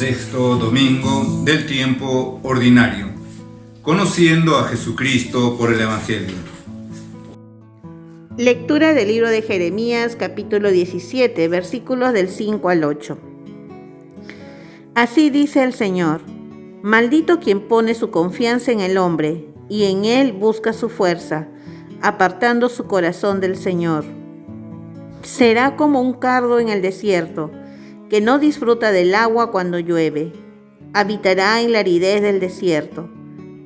Sexto domingo del tiempo ordinario, conociendo a Jesucristo por el Evangelio. Lectura del libro de Jeremías, capítulo 17, versículos del 5 al 8. Así dice el Señor: maldito quien pone su confianza en el hombre y en él busca su fuerza, apartando su corazón del Señor. Será como un cardo en el desierto, que no disfruta del agua cuando llueve. Habitará en la aridez del desierto,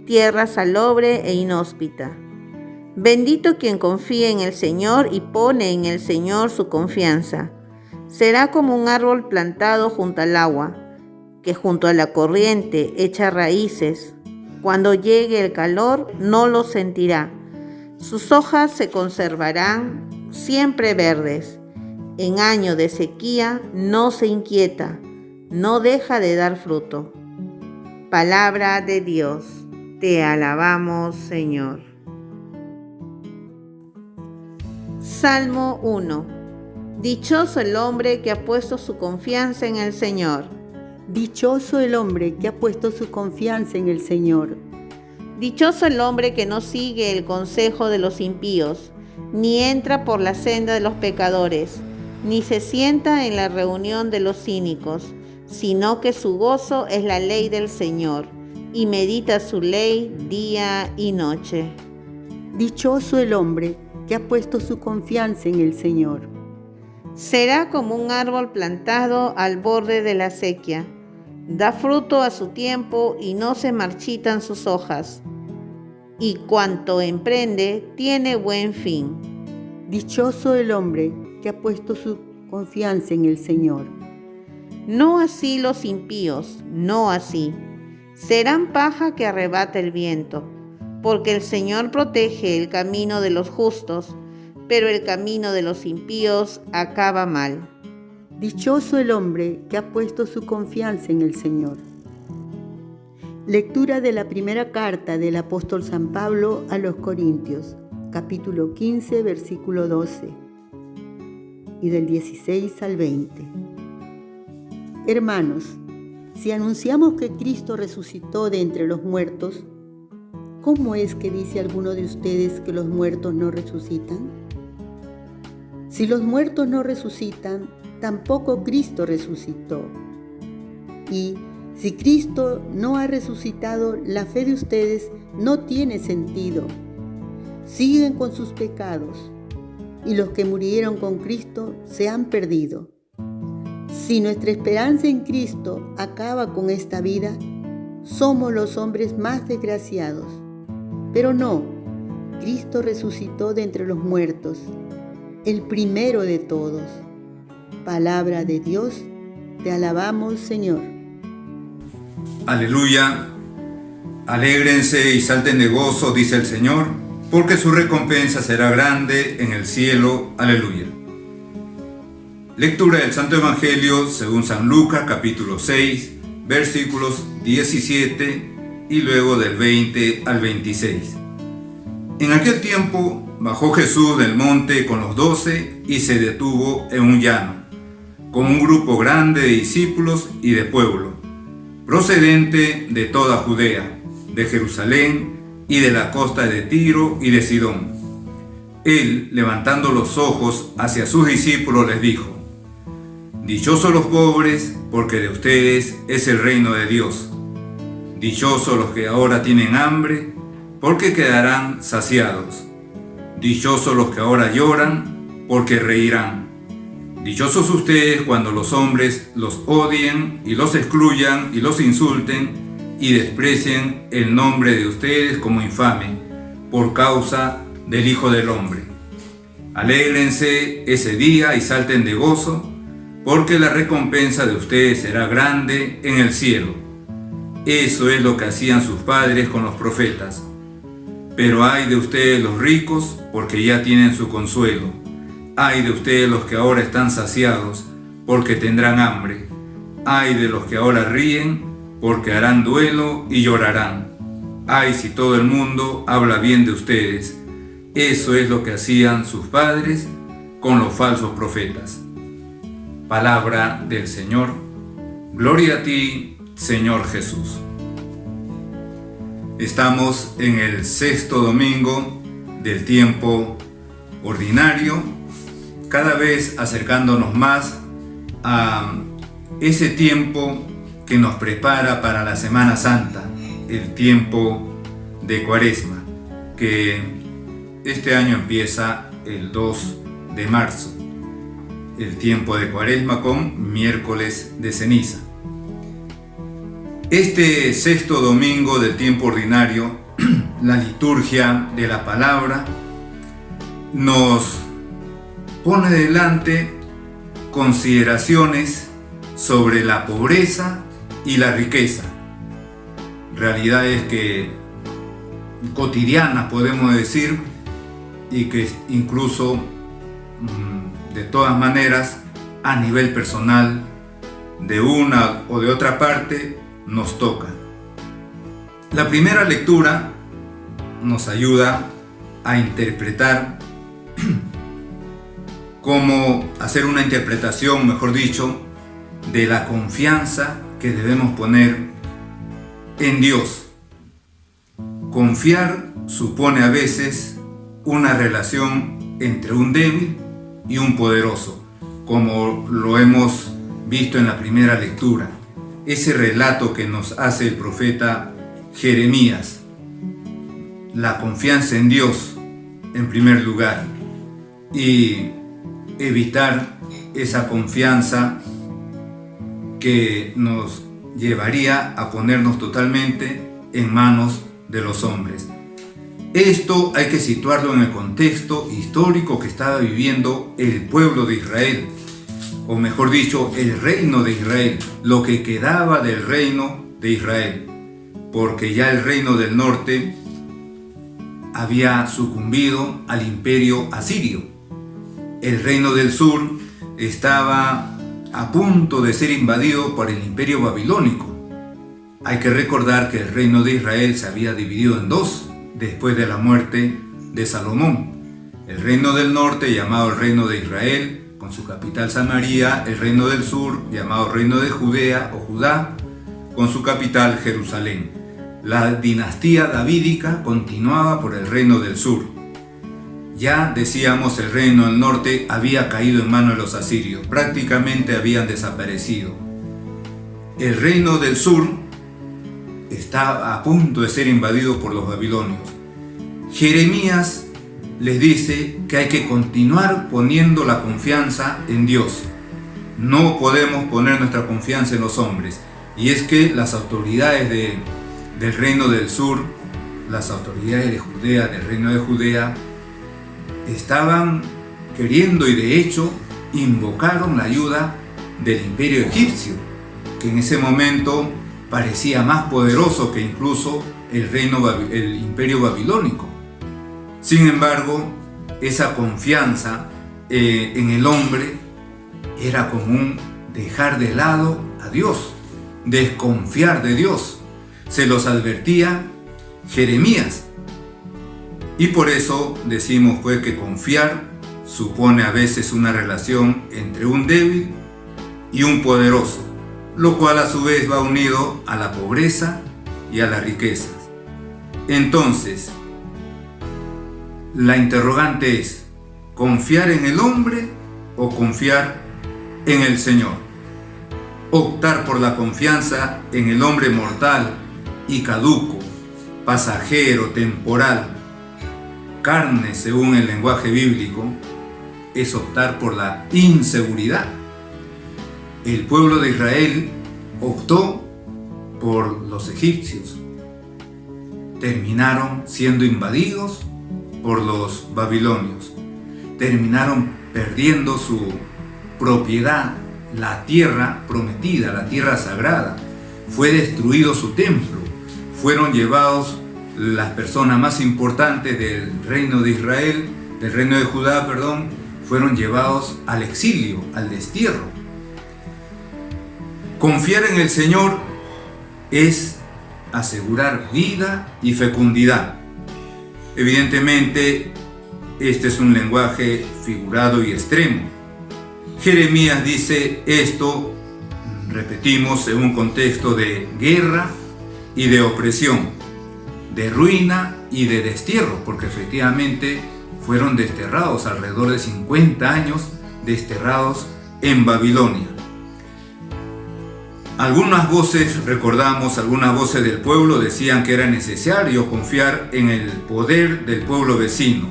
tierra salobre e inhóspita. Bendito quien confía en el Señor y pone en el Señor su confianza. Será como un árbol plantado junto al agua, que junto a la corriente echa raíces. Cuando llegue el calor, no lo sentirá. Sus hojas se conservarán siempre verdes. En año de sequía no se inquieta, no deja de dar fruto. Palabra de Dios. Te alabamos, Señor. Salmo 1. Dichoso el hombre que ha puesto su confianza en el Señor. Dichoso el hombre que ha puesto su confianza en el Señor. Dichoso el hombre que no sigue el consejo de los impíos, ni entra por la senda de los pecadores, ni se sienta en la reunión de los cínicos, sino que su gozo es la ley del Señor, y medita su ley día y noche. Dichoso el hombre que ha puesto su confianza en el Señor. Será como un árbol plantado al borde de la acequia. Da fruto a su tiempo y no se marchitan sus hojas. Y cuanto emprende, tiene buen fin. Dichoso el hombre que ha puesto su confianza en el Señor. No así los impíos, no así. Serán paja que arrebata el viento, porque el Señor protege el camino de los justos, pero el camino de los impíos acaba mal. Dichoso el hombre que ha puesto su confianza en el Señor. Lectura de la primera carta del apóstol San Pablo a los Corintios, capítulo 15, versículo 12, y del 16 al 20. Hermanos, si anunciamos que Cristo resucitó de entre los muertos, ¿cómo es que dice alguno de ustedes que los muertos no resucitan? Si los muertos no resucitan, tampoco Cristo resucitó. Y si Cristo no ha resucitado, la fe de ustedes no tiene sentido. Siguen con sus pecados, y los que murieron con Cristo se han perdido. Si nuestra esperanza en Cristo acaba con esta vida, somos los hombres más desgraciados. Pero no, Cristo resucitó de entre los muertos, el primero de todos. Palabra de Dios, te alabamos, Señor. Aleluya. Alégrense y salten de gozo, dice el Señor, porque su recompensa será grande en el cielo. Aleluya. Lectura del Santo Evangelio según San Lucas, capítulo 6, versículos 17 y luego del 20 al 26. En aquel tiempo bajó Jesús del monte con los 12 y se detuvo en un llano, con un grupo grande de discípulos y de pueblo, procedente de toda Judea, de Jerusalén y de la costa de Tiro y de Sidón. Él, levantando los ojos hacia sus discípulos, les dijo: dichosos los pobres, porque de ustedes es el reino de Dios. Dichosos los que ahora tienen hambre, porque quedarán saciados. Dichosos los que ahora lloran, porque reirán. Dichosos ustedes cuando los hombres los odien y los excluyan y los insulten y desprecien el nombre de ustedes como infame, por causa del Hijo del Hombre. Alégrense ese día y salten de gozo, porque la recompensa de ustedes será grande en el cielo. Eso es lo que hacían sus padres con los profetas. Pero ay de ustedes los ricos, porque ya tienen su consuelo. Ay de ustedes los que ahora están saciados, porque tendrán hambre. Ay de los que ahora ríen, porque harán duelo y llorarán. Ay si todo el mundo habla bien de ustedes. Eso es lo que hacían sus padres con los falsos profetas. Palabra del Señor. Gloria a ti, Señor Jesús. Estamos en el sexto domingo del tiempo ordinario, cada vez acercándonos más a ese tiempo que nos prepara para la Semana Santa, el tiempo de Cuaresma, que este año empieza el 2 de marzo, el tiempo de Cuaresma con miércoles de ceniza. Este sexto domingo del tiempo ordinario, la liturgia de la palabra nos pone delante consideraciones sobre la pobreza y la riqueza. Realidades que cotidianas podemos decir, y que incluso de todas maneras a nivel personal de una o de otra parte nos toca. La primera lectura nos ayuda a interpretar cómo hacer una interpretación, mejor dicho, de la confianza que debemos poner en Dios. Confiar supone a veces una relación entre un débil y un poderoso, como lo hemos visto en la primera lectura. Ese relato que nos hace el profeta Jeremías, la confianza en Dios en primer lugar, y evitar esa confianza que nos llevaría a ponernos totalmente en manos de los hombres. Esto hay que situarlo en el contexto histórico que estaba viviendo el pueblo de Israel, o mejor dicho, el reino de Israel, lo que quedaba del reino de Israel, porque ya el reino del norte había sucumbido al imperio asirio. El reino del sur estaba a punto de ser invadido por el imperio babilónico. Hay que recordar que el reino de Israel se había dividido en dos después de la muerte de Salomón. El reino del norte, llamado el reino de Israel, con su capital Samaria; el reino del sur, llamado reino de Judea o Judá, con su capital Jerusalén. La dinastía davídica continuaba por el reino del sur. Ya decíamos, el reino del norte había caído en manos de los asirios, prácticamente habían desaparecido. El reino del sur está a punto de ser invadido por los babilonios. Jeremías les dice que hay que continuar poniendo la confianza en Dios. No podemos poner nuestra confianza en los hombres. Y es que las autoridades del reino del sur, las autoridades de Judea, del reino de Judea, estaban queriendo, y de hecho invocaron la ayuda del imperio egipcio, que en ese momento parecía más poderoso que incluso el imperio babilónico. Sin embargo, esa confianza en el hombre era común dejar de lado a Dios, desconfiar de Dios. Se los advertía Jeremías. Y por eso decimos pues que confiar supone a veces una relación entre un débil y un poderoso, lo cual a su vez va unido a la pobreza y a las riquezas. Entonces, la interrogante es: ¿confiar en el hombre o confiar en el Señor? Optar por la confianza en el hombre mortal y caduco, pasajero, temporal, carne según el lenguaje bíblico, es optar por la inseguridad. El pueblo de Israel optó por los egipcios. Terminaron siendo invadidos por los babilonios. Terminaron perdiendo su propiedad, la tierra prometida, la tierra sagrada. Fue destruido su templo. Fueron llevados las personas más importantes del reino de Israel, del reino de Judá, fueron llevados al exilio, al destierro. Confiar en el Señor es asegurar vida y fecundidad. Evidentemente, este es un lenguaje figurado y extremo. Jeremías dice esto repetimos, en un contexto de guerra y de opresión, de ruina y de destierro, porque efectivamente fueron desterrados, alrededor de 50 años desterrados en Babilonia. Algunas voces del pueblo decían que era necesario confiar en el poder del pueblo vecino,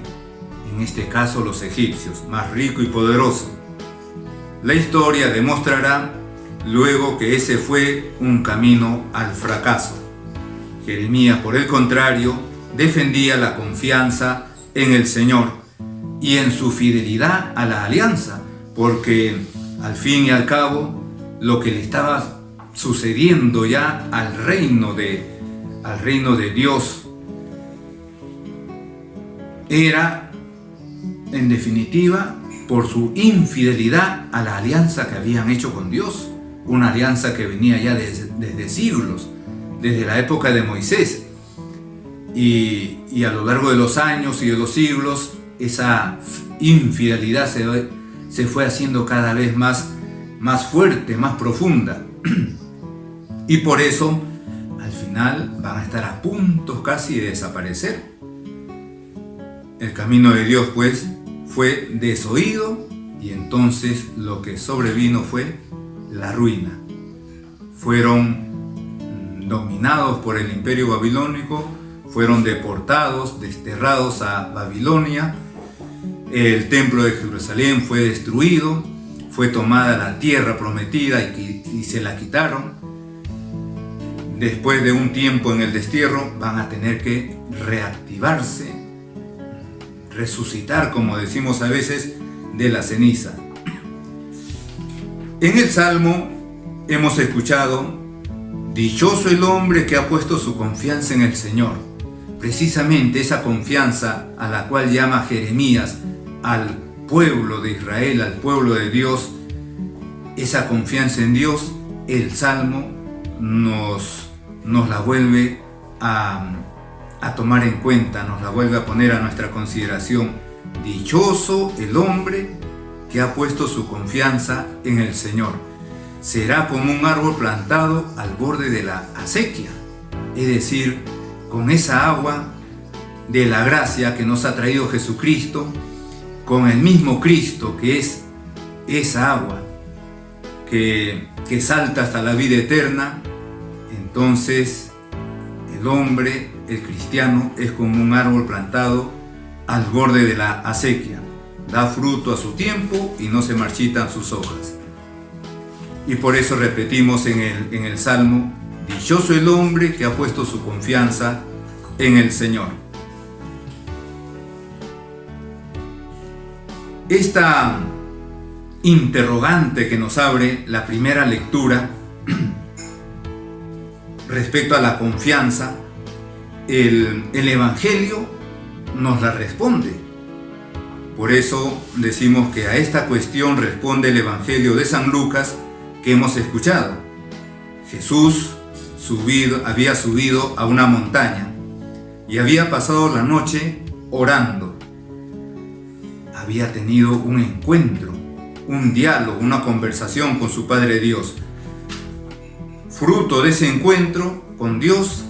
en este caso los egipcios, más rico y poderoso. La historia demostrará luego que ese fue un camino al fracaso. Jeremías, por el contrario, defendía la confianza en el Señor y en su fidelidad a la alianza, porque al fin y al cabo lo que le estaba sucediendo ya al reino de Dios era, en definitiva, por su infidelidad a la alianza que habían hecho con Dios, una alianza que venía ya desde siglos, desde la época de Moisés, y a lo largo de los años y de los siglos esa infidelidad se fue haciendo cada vez más fuerte, más profunda. Y por eso, al final, van a estar a punto casi de desaparecer. El camino de Dios, pues, fue desoído, y entonces lo que sobrevino fue la ruina. Fueron dominados por el imperio babilónico, fueron deportados, desterrados a Babilonia. El templo de Jerusalén fue destruido, fue tomada la tierra prometida y se la quitaron. Después de un tiempo en el destierro van a tener que reactivarse, resucitar, como decimos a veces, de la ceniza. En el Salmo hemos escuchado: dichoso el hombre que ha puesto su confianza en el Señor. Precisamente esa confianza a la cual llama Jeremías al pueblo de Israel, al pueblo de Dios, esa confianza en Dios, el Salmo nos la vuelve a tomar en cuenta, nos la vuelve a poner a nuestra consideración. Dichoso el hombre que ha puesto su confianza en el Señor. Será como un árbol plantado al borde de la acequia, es decir, con esa agua de la gracia que nos ha traído Jesucristo, con el mismo Cristo que es esa agua que salta hasta la vida eterna. Entonces el hombre, el cristiano, es como un árbol plantado al borde de la acequia. Da fruto a su tiempo y no se marchitan sus hojas. Y por eso repetimos en el Salmo: dichoso el hombre que ha puesto su confianza en el Señor. Esta interrogante que nos abre la primera lectura respecto a la confianza, el Evangelio nos la responde. Por eso decimos que a esta cuestión responde el Evangelio de San Lucas que hemos escuchado. Jesús había subido a una montaña y había pasado la noche orando. Había tenido un encuentro, un diálogo, una conversación con su Padre Dios. Fruto de ese encuentro con Dios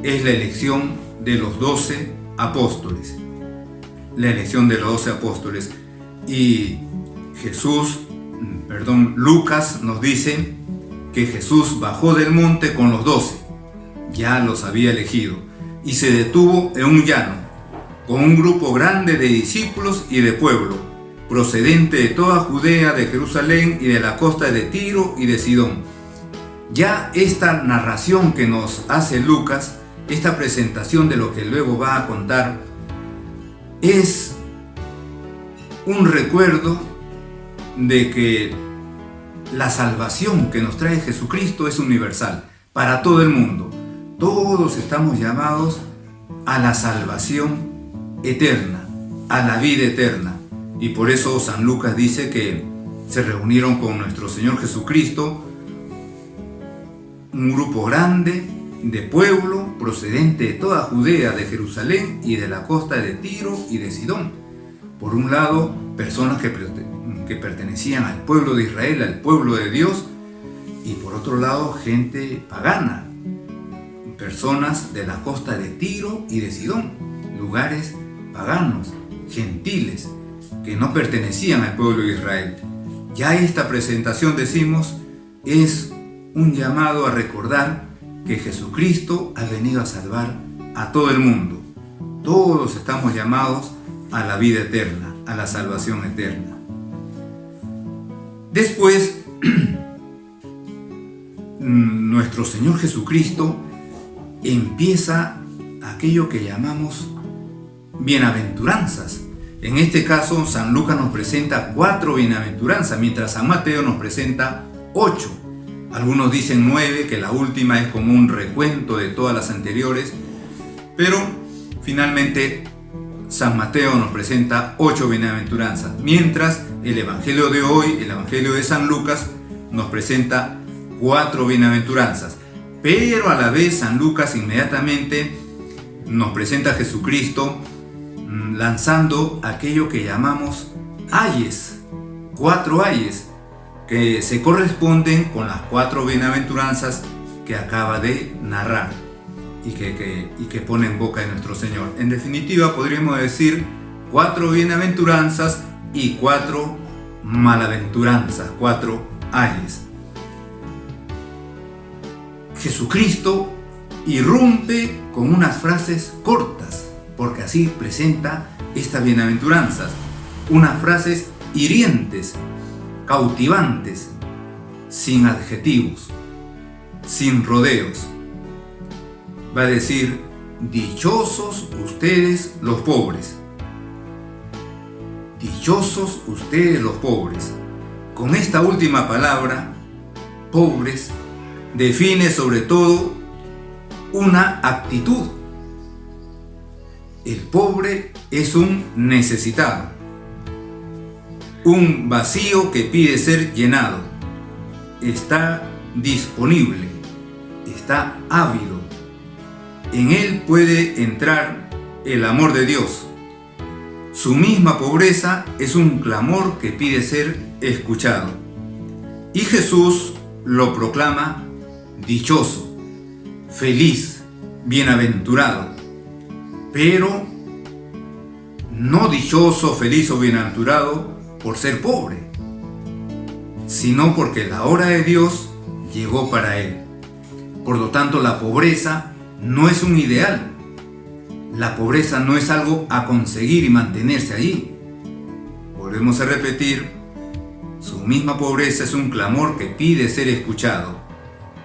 es la elección de los 12 apóstoles. La elección de los 12 apóstoles. Y Lucas nos dice que Jesús bajó del monte con los 12. Ya los había elegido. Y se detuvo en un llano, con un grupo grande de discípulos y de pueblo, procedente de toda Judea, de Jerusalén y de la costa de Tiro y de Sidón. Ya esta narración que nos hace Lucas, esta presentación de lo que luego va a contar, es un recuerdo de que la salvación que nos trae Jesucristo es universal, para todo el mundo. Todos estamos llamados a la salvación eterna, a la vida eterna. Y por eso San Lucas dice que se reunieron con nuestro Señor Jesucristo un grupo grande de pueblo procedente de toda Judea, de Jerusalén y de la costa de Tiro y de Sidón. Por un lado, personas que pertenecían al pueblo de Israel, al pueblo de Dios, y por otro lado gente pagana, personas de la costa de Tiro y de Sidón, lugares paganos, gentiles, que no pertenecían al pueblo de Israel. Ya esta presentación, decimos, es un llamado a recordar que Jesucristo ha venido a salvar a todo el mundo. Todos estamos llamados a la vida eterna, a la salvación eterna. Después, nuestro Señor Jesucristo empieza aquello que llamamos bienaventuranzas. En este caso, San Lucas nos presenta 4 bienaventuranzas, mientras San Mateo nos presenta 8. Algunos dicen 9, que la última es como un recuento de todas las anteriores, pero finalmente San Mateo nos presenta 8 bienaventuranzas, mientras el Evangelio de hoy, el Evangelio de San Lucas, nos presenta 4 bienaventuranzas. Pero a la vez San Lucas inmediatamente nos presenta a Jesucristo lanzando aquello que llamamos ayes, 4 ayes, que se corresponden con las 4 bienaventuranzas que acaba de narrar y que pone en boca de nuestro Señor. En definitiva, podríamos decir 4 bienaventuranzas y 4 malaventuranzas, 4 ayes. Jesucristo irrumpe con unas frases cortas, porque así presenta estas bienaventuranzas, unas frases hirientes, cautivantes, sin adjetivos, sin rodeos. Va a decir: dichosos ustedes los pobres. Dichosos ustedes los pobres. Con esta última palabra, pobres, define sobre todo una actitud. El pobre es un necesitado, un vacío que pide ser llenado. Está disponible, está ávido. En él puede entrar el amor de Dios. Su misma pobreza es un clamor que pide ser escuchado. Y Jesús lo proclama dichoso, feliz, bienaventurado. Pero no dichoso, feliz o bienaventurado por ser pobre, sino porque la hora de Dios llegó para él. Por lo tanto, la pobreza no es un ideal. La pobreza no es algo a conseguir y mantenerse allí. Volvemos a repetir, su misma pobreza es un clamor que pide ser escuchado.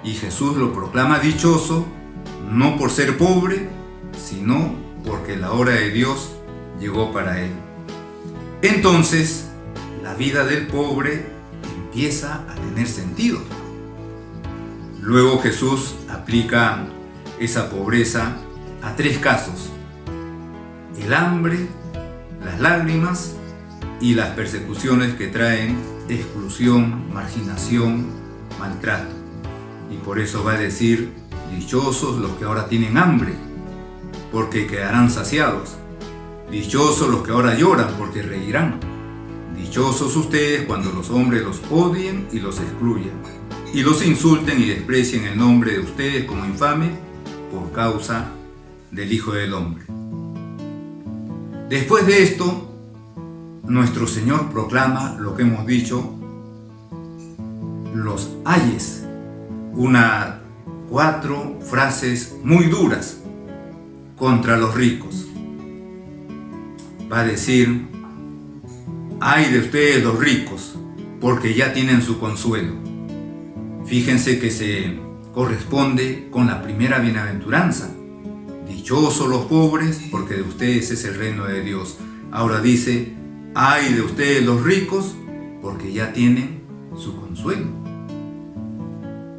Y Jesús lo proclama dichoso, no por ser pobre, sino porque la hora de Dios llegó para él. Entonces, la vida del pobre empieza a tener sentido. Luego Jesús aplica esa pobreza a 3 casos: el hambre, las lágrimas y las persecuciones que traen exclusión, marginación, maltrato. Y por eso va a decir: dichosos los que ahora tienen hambre, porque quedarán saciados. Dichosos los que ahora lloran, porque reirán. Dichosos ustedes cuando los hombres los odien y los excluyan, y los insulten y desprecien el nombre de ustedes como infame por causa del Hijo del Hombre. Después de esto, nuestro Señor proclama lo que hemos dicho, los ayes, 4 frases muy duras contra los ricos. Va a decir: ay de ustedes los ricos, porque ya tienen su consuelo. Fíjense que se corresponde con la primera bienaventuranza: dichosos los pobres, porque de ustedes es el reino de Dios. Ahora dice: ay de ustedes los ricos, porque ya tienen su consuelo.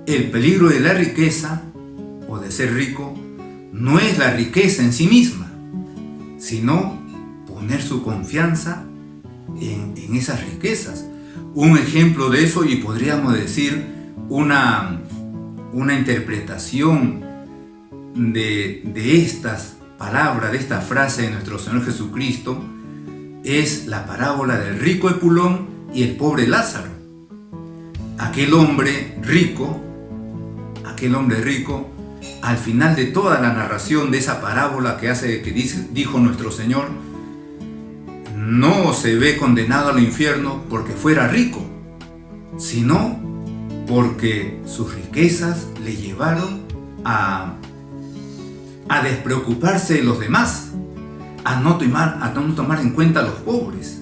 El peligro de la riqueza o de ser rico no es la riqueza en sí misma, sino poner su confianza en esas riquezas. Un ejemplo de eso, y podríamos decir una interpretación de estas palabras, de esta frase de nuestro Señor Jesucristo, es la parábola del rico Epulón y el pobre Lázaro. aquel hombre rico, al final de toda la narración de esa parábola dijo nuestro Señor, no se ve condenado al infierno porque fuera rico, sino porque sus riquezas le llevaron a despreocuparse de los demás, a no tomar en cuenta a los pobres,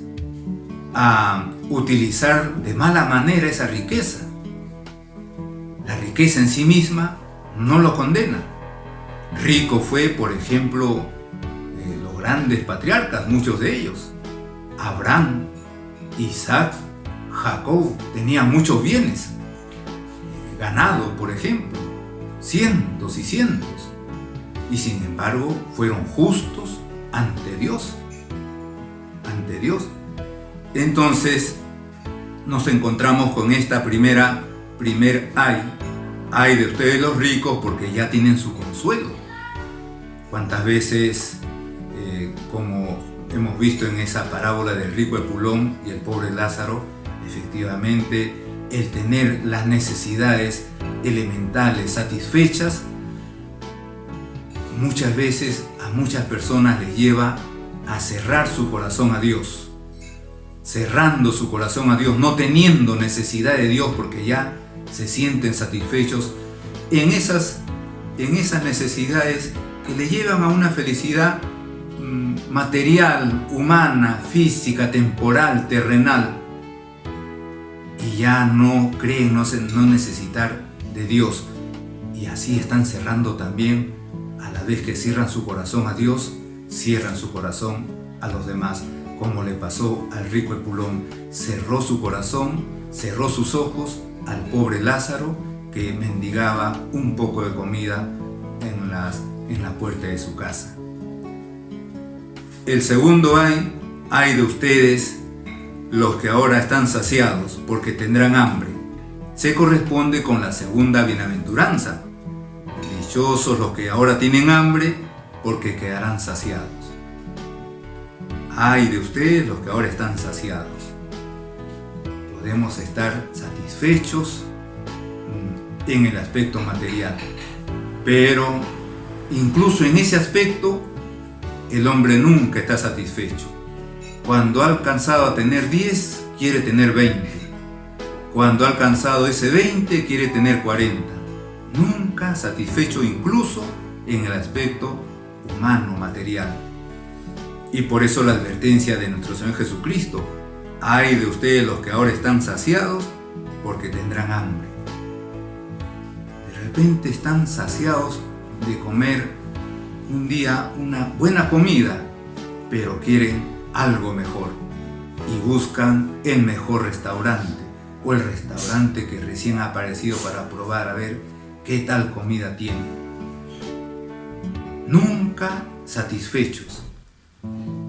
a utilizar de mala manera esa riqueza. La riqueza en sí misma no lo condena. Rico fue, por ejemplo, los grandes patriarcas, muchos de ellos. Abraham, Isaac, Jacob, tenían muchos bienes. Ganado, por ejemplo, cientos y cientos. Y sin embargo, fueron justos ante Dios. Entonces, nos encontramos con esta primer ay de ustedes los ricos, porque ya tienen su consuelo. ¿Cuántas veces, como hemos visto en esa parábola del rico Epulón y el pobre Lázaro, efectivamente el tener las necesidades elementales satisfechas, muchas veces a muchas personas les lleva a cerrar su corazón a Dios, cerrando su corazón a Dios, no teniendo necesidad de Dios porque ya se sienten satisfechos en esas necesidades que le llevan a una felicidad material, humana, física, temporal, terrenal, y ya no creen no necesitar de Dios, y así están cerrando también, a la vez que cierran su corazón a Dios, cierran su corazón a los demás, como le pasó al rico Epulón. Cerró su corazón, cerró sus ojos al pobre Lázaro, que mendigaba un poco de comida en la puerta de su casa. El segundo ay de ustedes los que ahora están saciados, porque tendrán hambre, se corresponde con la segunda bienaventuranza. Dichosos los que ahora tienen hambre, porque quedarán saciados. Ay de ustedes los que ahora están saciados. Podemos estar satisfechos en el aspecto material, pero incluso en ese aspecto el hombre nunca está satisfecho. Cuando ha alcanzado a tener 10, quiere tener 20. Cuando ha alcanzado ese 20, quiere tener 40. Nunca satisfecho, incluso en el aspecto humano, material. Y por eso la advertencia de nuestro Señor Jesucristo: ay de ustedes los que ahora están saciados, porque tendrán hambre. De repente están saciados de comer un día una buena comida, pero quieren algo mejor y buscan el mejor restaurante, o el restaurante que recién ha aparecido para probar a ver qué tal comida tiene. Nunca satisfechos.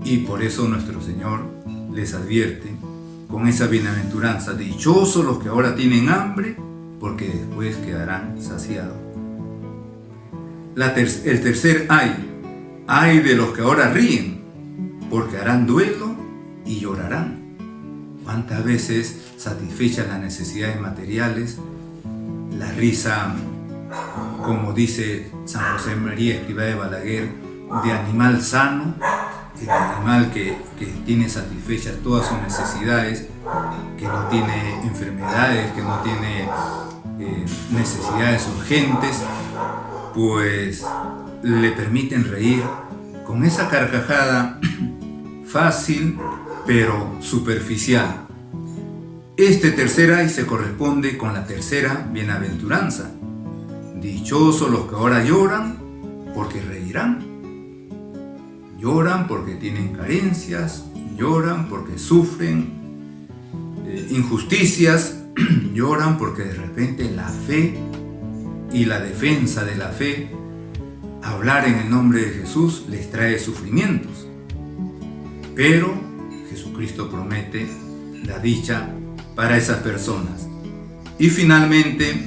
Y por eso nuestro Señor les advierte con esa bienaventuranza: dichosos los que ahora tienen hambre, porque después quedarán saciados. El tercer ay de los que ahora ríen, porque harán duelo y llorarán. ¿Cuántas veces, satisfechas las necesidades materiales, la risa, como dice San José María Escrivá de Balaguer, de animal sano, el animal que tiene satisfechas todas sus necesidades, que no tiene enfermedades, que no tiene necesidades urgentes, pues le permiten reír con esa carcajada fácil pero superficial. Este tercer ay se corresponde con la tercera bienaventuranza: dichosos los que ahora lloran, porque reirán. Lloran porque tienen carencias, lloran porque sufren injusticias, lloran porque de repente la fe y la defensa de la fe, hablar en el nombre de Jesús, les trae sufrimientos. Pero Jesucristo promete la dicha para esas personas. Y finalmente,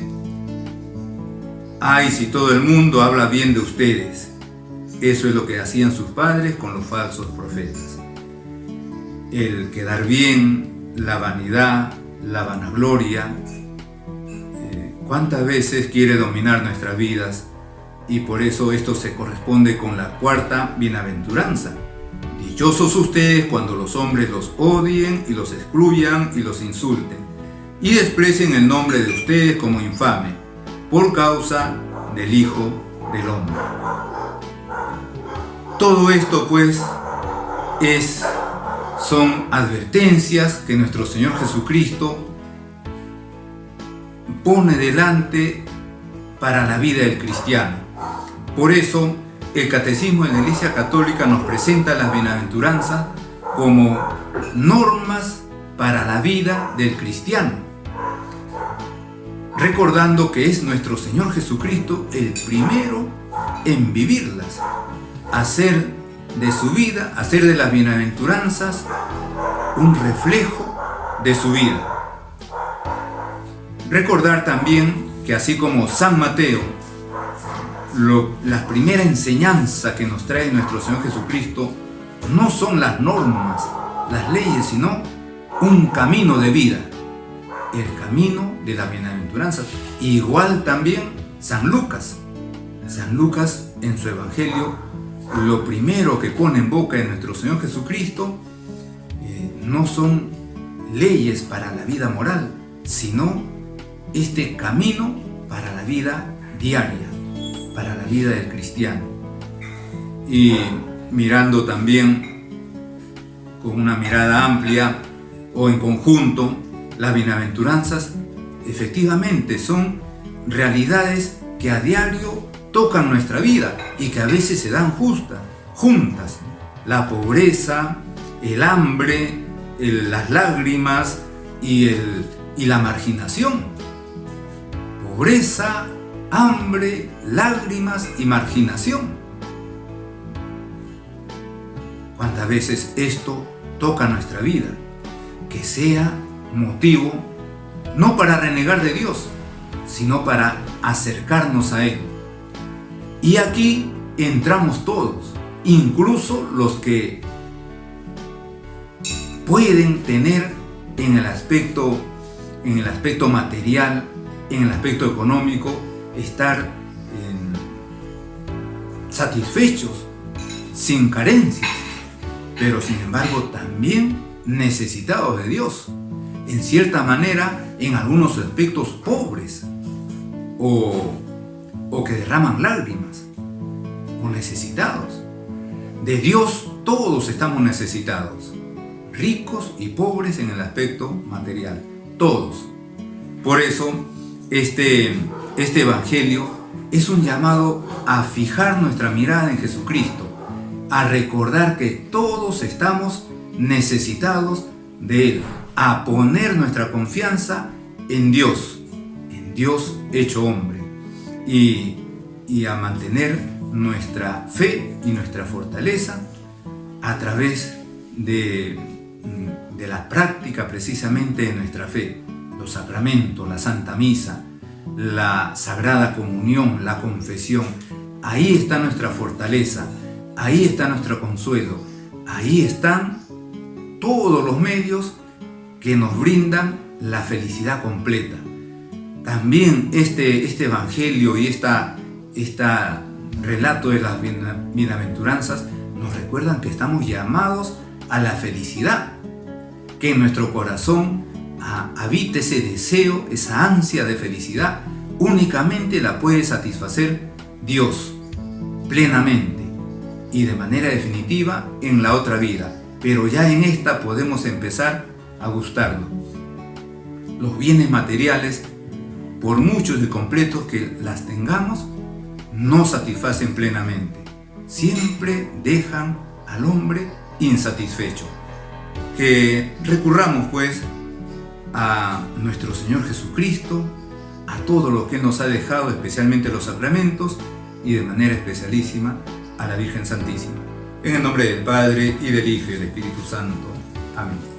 ay si todo el mundo habla bien de ustedes. Eso es lo que hacían sus padres con los falsos profetas. El quedar bien, la vanidad, la vanagloria, ¿Cuántas veces quiere dominar nuestras vidas? Y por eso esto se corresponde con la cuarta bienaventuranza. Dichosos ustedes cuando los hombres los odien y los excluyan y los insulten, y desprecien el nombre de ustedes como infame, por causa del Hijo del Hombre. Todo esto pues son advertencias que nuestro Señor Jesucristo pone delante para la vida del cristiano. Por eso el Catecismo de la Iglesia Católica nos presenta las bienaventuranzas como normas para la vida del cristiano, recordando que es nuestro Señor Jesucristo el primero en vivirlas, hacer de su vida, hacer de las bienaventuranzas un reflejo de su vida. Recordar también que así como San Mateo, la primera enseñanza que nos trae nuestro Señor Jesucristo no son las normas, las leyes, sino un camino de vida, el camino de la bienaventuranza. Igual también San Lucas. San Lucas en su Evangelio, lo primero que pone en boca de nuestro Señor Jesucristo no son leyes para la vida moral, sino este camino para la vida diaria, para la vida del cristiano. Y mirando también con una mirada amplia o en conjunto, las bienaventuranzas efectivamente son realidades que a diario tocan nuestra vida y que a veces se dan juntas. La pobreza, el hambre, las lágrimas y la marginación. Pobreza, hambre, lágrimas y marginación. ¿Cuántas veces esto toca nuestra vida? Que sea motivo no para renegar de Dios, sino para acercarnos a Él. Y aquí entramos todos, incluso los que pueden tener en el aspecto material, en el aspecto económico, estar satisfechos, sin carencias, pero sin embargo también necesitados de Dios, en cierta manera en algunos aspectos pobres o que derraman lágrimas o necesitados. De Dios todos estamos necesitados, ricos y pobres en el aspecto material, todos. Por eso este Evangelio es un llamado a fijar nuestra mirada en Jesucristo, a recordar que todos estamos necesitados de Él, a poner nuestra confianza en Dios hecho hombre, y a mantener nuestra fe y nuestra fortaleza a través de la práctica precisamente de nuestra fe, los sacramentos, la Santa Misa, la Sagrada Comunión, la confesión. Ahí está nuestra fortaleza, ahí está nuestro consuelo, ahí están todos los medios que nos brindan la felicidad completa. También este Evangelio y este relato de las bienaventuranzas nos recuerdan que estamos llamados a la felicidad, que en nuestro corazón habite ese deseo, esa ansia de felicidad. Únicamente la puede satisfacer Dios plenamente y de manera definitiva en la otra vida, pero ya en esta podemos empezar a gustarlo. Los bienes materiales, por muchos y completos que las tengamos, no satisfacen plenamente, siempre dejan al hombre insatisfecho. Que recurramos pues a nuestro Señor Jesucristo, a todo lo que Él nos ha dejado, especialmente los sacramentos, y de manera especialísima a la Virgen Santísima. En el nombre del Padre, y del Hijo, y del Espíritu Santo. Amén.